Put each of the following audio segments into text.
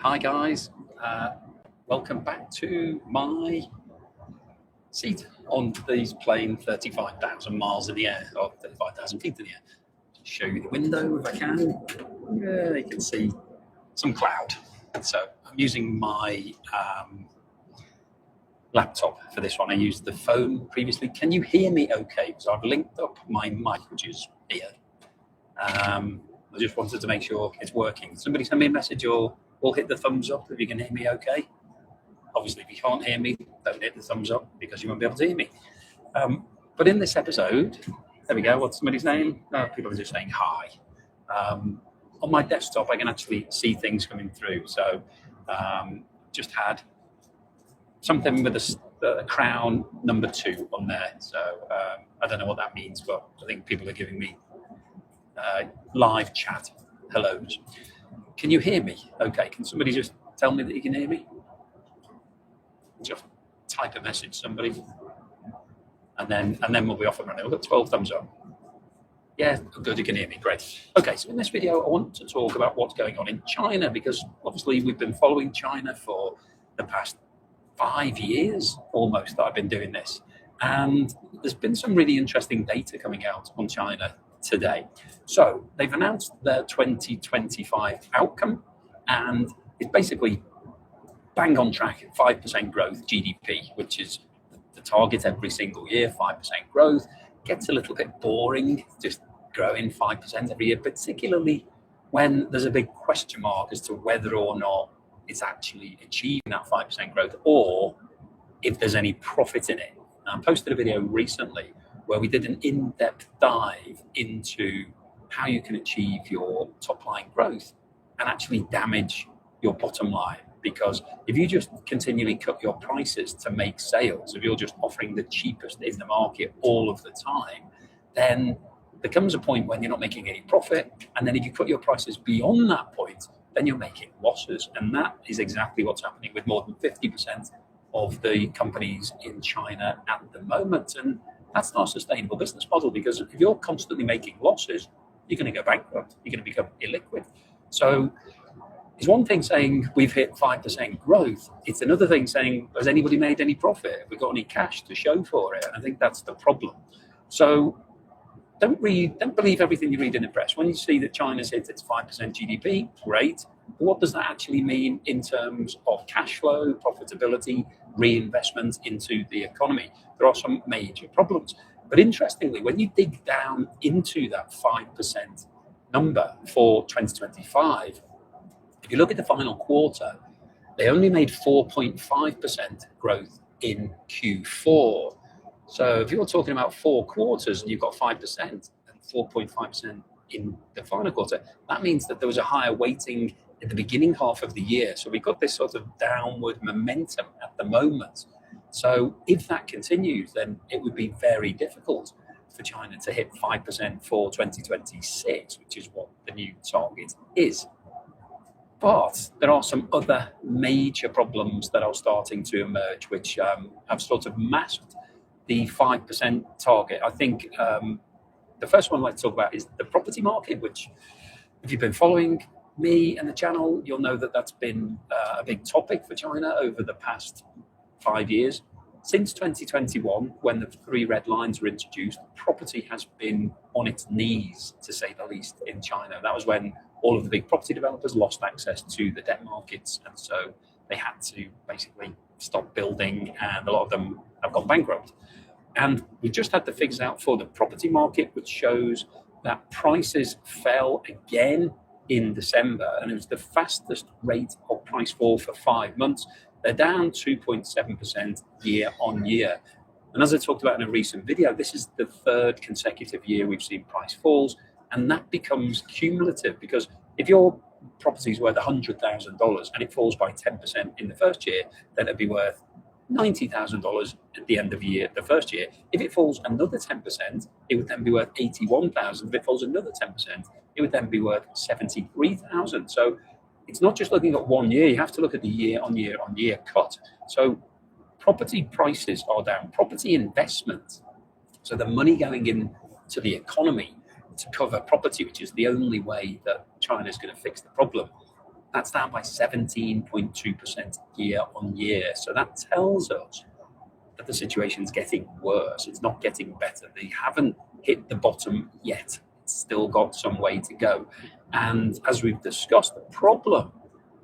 Hi guys, welcome back to my seat on these plane 35,000 miles in the air, or 35,000 feet in the air. Just show you the window if I can. Yeah, you can see some cloud. So I'm using my laptop for this one. I used the phone previously. Can you hear me okay? Because I've linked up my mic, which is here. I just wanted to make sure it's working. Somebody send me a message or hit the thumbs up if you can hear me okay. Obviously, if you can't hear me, don't hit the thumbs up because you won't be able to hear me. But in this episode, there we go. What's somebody's name? People are just saying hi. On my desktop, I can actually see things coming through. So just had something with a crown number 2 on there. So I don't know what that means, but I think people are giving me live chat hellos. Can you hear me? Okay. Can somebody just tell me that you can hear me? Just type a message, somebody, and then we'll be off and running. We've got 12 thumbs up. Yeah, good, you can hear me, great. Okay, so in this video, I want to talk about what's going on in China, because obviously we've been following China for the past 5 years almost that I've been doing this. And there's been some really interesting data coming out on China today. So they've announced their 2025 outcome, and it's basically bang on track at 5% growth GDP, which is the target every single year. 5% growth gets a little bit boring, just growing 5% every year, particularly when there's a big question mark as to whether or not it's actually achieving that 5% growth or if there's any profit in it. I posted a video recently where we did an in-depth dive into how you can achieve your top line growth and actually damage your bottom line. Because if you just continually cut your prices to make sales, if you're just offering the cheapest in the market all of the time, then there comes a point when you're not making any profit. And then if you cut your prices beyond that point, then you're making losses. And that is exactly what's happening with more than 50% of the companies in China at the moment. And that's not a sustainable business model, because if you're constantly making losses, you're going to go bankrupt. You're going to become illiquid. So it's one thing saying we've hit 5% growth. It's another thing saying, has anybody made any profit? Have we got any cash to show for it? And I think that's the problem. So don't believe everything you read in the press. When you see that China's hit its 5% GDP, great. But what does that actually mean in terms of cash flow, profitability, reinvestment into the economy? There are some major problems. But interestingly, when you dig down into that 5% number for 2025, if you look at the final quarter, they only made 4.5% growth in Q4. So if you're talking about 4 quarters and you've got 5% and 4.5% in the final quarter, that means that there was a higher weighting in the beginning half of the year. So we've got this sort of downward momentum at the moment. So if that continues, then it would be very difficult for China to hit 5% for 2026, which is what the new target is. But there are some other major problems that are starting to emerge, which have sort of masked the 5% target. I think the first one I'd like to talk about is the property market, which, if you've been following me and the channel, you'll know that that's been a big topic for China over the past 5 years. Since 2021, when the 3 red lines were introduced, property has been on its knees, to say the least, in China. That was when all of the big property developers lost access to the debt markets, and so they had to basically stop building, and a lot of them have gone bankrupt. And we just had the figures out for the property market, which shows that prices fell again in December, and it was the fastest rate of price fall for 5 months. They're down 2.7% year on year. And as I talked about in a recent video, this is the 3rd consecutive year we've seen price falls, and that becomes cumulative, because if your property is worth $100,000 and it falls by 10% in the first year, then it'd be worth $90,000 at the end of the first year. If it falls another 10%, it would then be worth $81,000. If it falls another 10%, it would then be worth $73,000. So it's not just looking at 1 year, you have to look at the year on year cut. So property prices are down. Property investment, so the money going into the economy to cover property, which is the only way that China is going to fix the problem, That's down by 17.2% year on year. So that tells us that the situation's getting worse. It's not getting better. They haven't hit the bottom yet. It's still got some way to go. And as we've discussed, the problem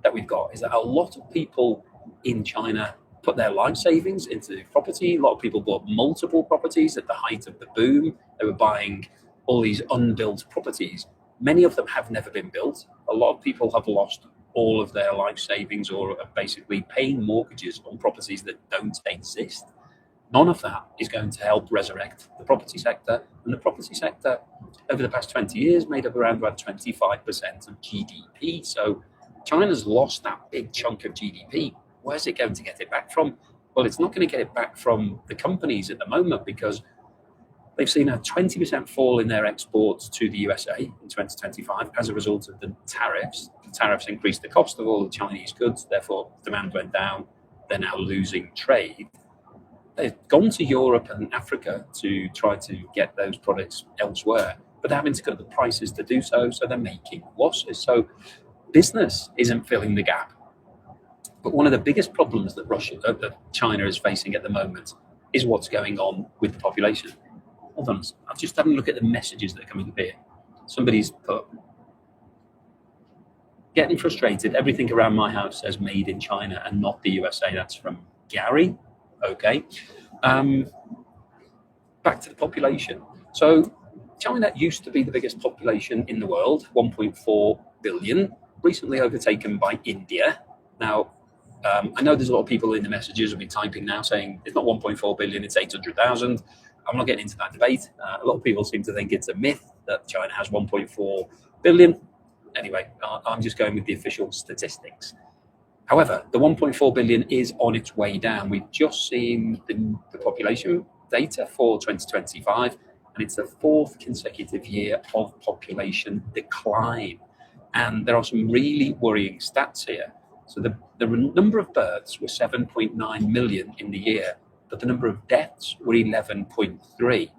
that we've got is that a lot of people in China put their life savings into property. A lot of people bought multiple properties at the height of the boom. They were buying all these unbuilt properties. Many of them have never been built. A lot of people have lost all of their life savings or are basically paying mortgages on properties that don't exist. None of that is going to help resurrect the property sector. And the property sector, over the past 20 years, made up around about 25% of GDP. So China's lost that big chunk of GDP. Where's it going to get it back from? Well, it's not going to get it back from the companies at the moment because they've seen a 20% fall in their exports to the USA in 2025 as a result of the tariffs. The tariffs increased the cost of all the Chinese goods, therefore demand went down. They're now losing trade. They've gone to Europe and Africa to try to get those products elsewhere, but they're having to cut the prices to do so, so they're making losses. So business isn't filling the gap. But one of the biggest problems that China is facing at the moment is what's going on with the population. Hold on, I'm just having a look at the messages that are coming up here. Somebody's put, getting frustrated, everything around my house says made in China and not the USA. That's from Gary. Okay. Back to the population. So China used to be the biggest population in the world, 1.4 billion, recently overtaken by India. Now, I know there's a lot of people in the messages will be typing now saying it's not 1.4 billion, it's 800,000. I'm not getting into that debate. A lot of people seem to think it's a myth that China has 1.4 billion. Anyway, I'm just going with the official statistics. However, the 1.4 billion is on its way down. We've just seen the population data for 2025, and it's the fourth consecutive year of population decline. And there are some really worrying stats here. So the number of births were 7.9 million in the year, but the number of deaths were 11.3.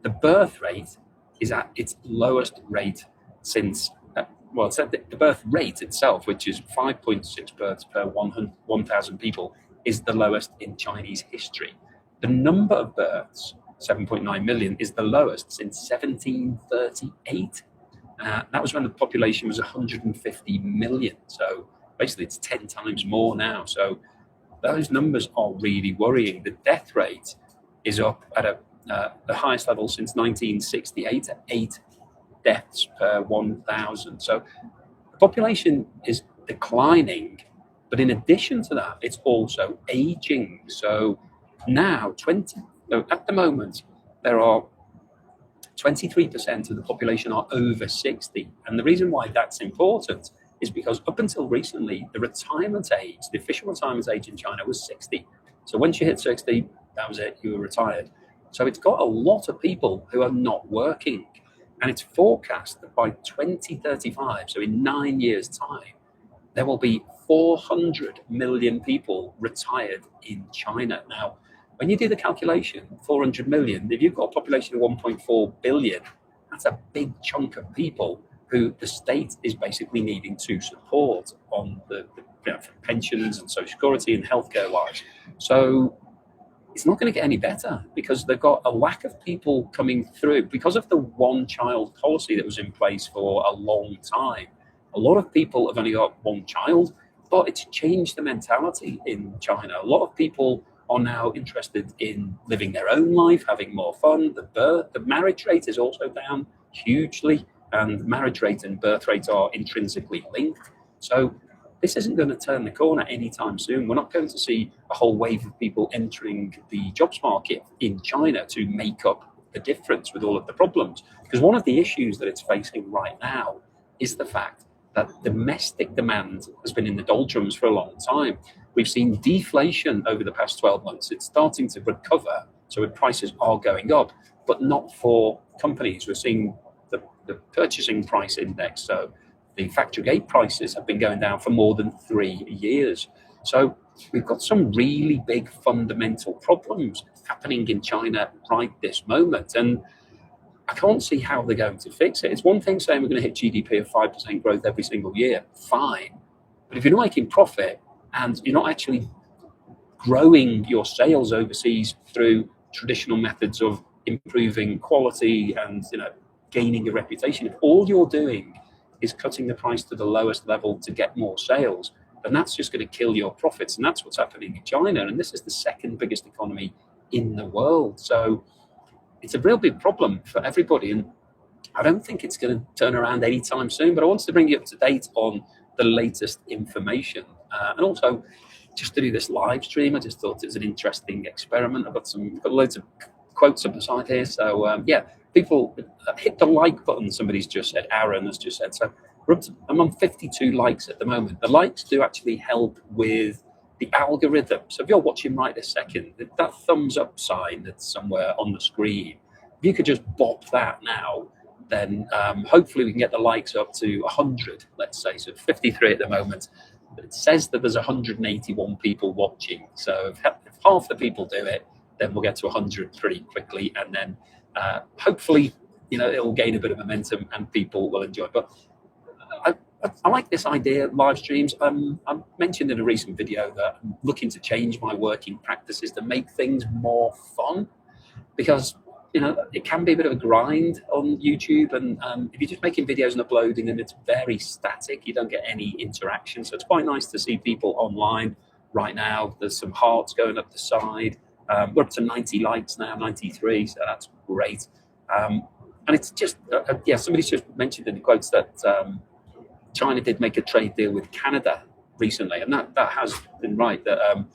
The birth rate is at its lowest rate since, the birth rate itself, which is 5.6 births per 1,000 people, is the lowest in Chinese history. The number of births, 7.9 million, is the lowest since 1738. That was when the population was 150 million. So basically it's 10 times more now. So those numbers are really worrying. The death rate is up at the highest level since 1968 at 8 deaths per 1,000. So the population is declining, but in addition to that, it's also aging. So now at the moment, there are 23% of the population are over 60. And the reason why that's important is because up until recently, the official retirement age in China was 60. So once you hit 60, that was it, you were retired. So it's got a lot of people who are not working. And it's forecast that by 2035, so in 9 years' time, there will be 400 million people retired in China. Now, when you do the calculation, 400 million, if you've got a population of 1.4 billion, that's a big chunk of people who the state is basically needing to support on the pensions and social security and healthcare wise. So it's not going to get any better because they've got a lack of people coming through because of the one-child policy that was in place for a long time. A lot of people have only got one child, but it's changed the mentality in China. A lot of people are now interested in living their own life, having more fun. The marriage rate is also down hugely, and marriage rate and birth rate are intrinsically linked. So this isn't going to turn the corner anytime soon. We're not going to see a whole wave of people entering the jobs market in China to make up the difference with all of the problems. Because one of the issues that it's facing right now is the fact that domestic demand has been in the doldrums for a long time. We've seen deflation over the past 12 months. It's starting to recover, so prices are going up, but not for companies. We're seeing the purchasing price index, so the factory gate prices have been going down for more than 3 years. So we've got some really big fundamental problems happening in China right this moment. And I can't see how they're going to fix it. It's one thing saying we're going to hit GDP of 5% growth every single year. Fine. But if you're not making profit and you're not actually growing your sales overseas through traditional methods of improving quality and gaining a reputation, if all you're doing is cutting the price to the lowest level to get more sales, then that's just going to kill your profits. And that's what's happening in China. And this is the second biggest economy in the world. So it's a real big problem for everybody. And I don't think it's going to turn around anytime soon, but I wanted to bring you up to date on the latest information. And also, just to do this live stream, I just thought it was an interesting experiment. I've got loads of quotes up the side here. So, people hit the like button, somebody's just said, Aaron has just said. So I'm on 52 likes at the moment. The likes do actually help with the algorithm. So if you're watching right this second, that thumbs up sign that's somewhere on the screen, if you could just bop that now, then hopefully we can get the likes up to 100, let's say. So 53 at the moment. But it says that there's 181 people watching. So if half the people do it, then we'll get to 100 pretty quickly. And then hopefully, it will gain a bit of momentum and people will enjoy it. But I like this idea, live streams. I mentioned in a recent video that I'm looking to change my working practices to make things more fun, because it can be a bit of a grind on YouTube, and if you're just making videos and uploading them, it's very static. You don't get any interaction. So it's quite nice to see people online right now. There's some hearts going up the side. We're up to 90 likes now, 93, so that's great. And it's just, somebody's just mentioned in the quotes that China did make a trade deal with Canada recently, and that has been right. That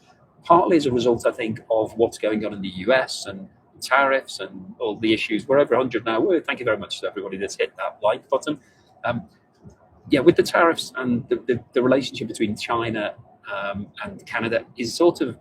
partly as a result, I think, of what's going on in the US and tariffs and all the issues. We're over 100 now. Thank you very much to everybody that's hit that like button. With the tariffs and the relationship between China and Canada is sort of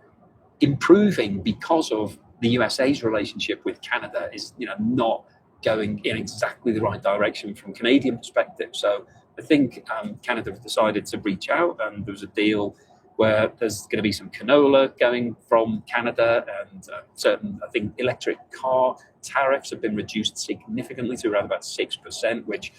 improving because of the USA's relationship with Canada is not going in exactly the right direction from Canadian perspective. So I think Canada have decided to reach out, and there was a deal where there's going to be some canola going from Canada, and certain, I think, electric car tariffs have been reduced significantly to around about 6%, which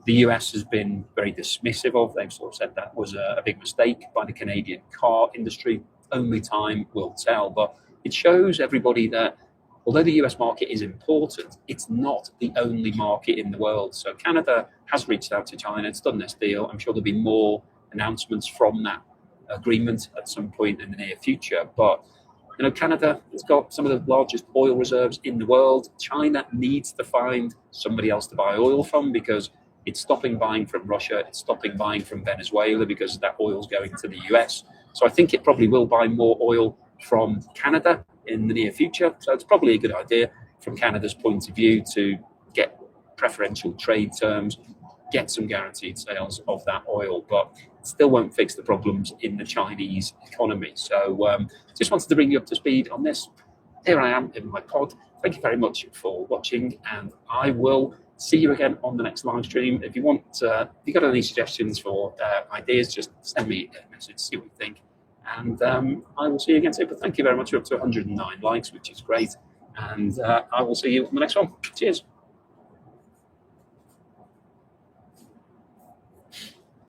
the US has been very dismissive of. They've sort of said that was a big mistake by the Canadian car industry. Only time will tell, but it shows everybody that although the US market is important, it's not the only market in the world. So Canada has reached out to China, it's done this deal. I'm sure there'll be more announcements from that agreement at some point in the near future. But Canada has got some of the largest oil reserves in the world. China needs to find somebody else to buy oil from, because it's stopping buying from Russia, it's stopping buying from Venezuela, because that oil's going to the US. So I think it probably will buy more oil from Canada in the near future. So it's probably a good idea from Canada's point of view to get preferential trade terms, get some guaranteed sales of that oil, but it still won't fix the problems in the Chinese economy. So just wanted to bring you up to speed on this. Here I am in my pod. Thank you very much for watching, and I will see you again on the next live stream. If you want, if you got any suggestions for ideas, just send me a message, see what you think. And I will see you again soon. But thank you very much. We're up to 109 likes, which is great. And I will see you on the next one. Cheers.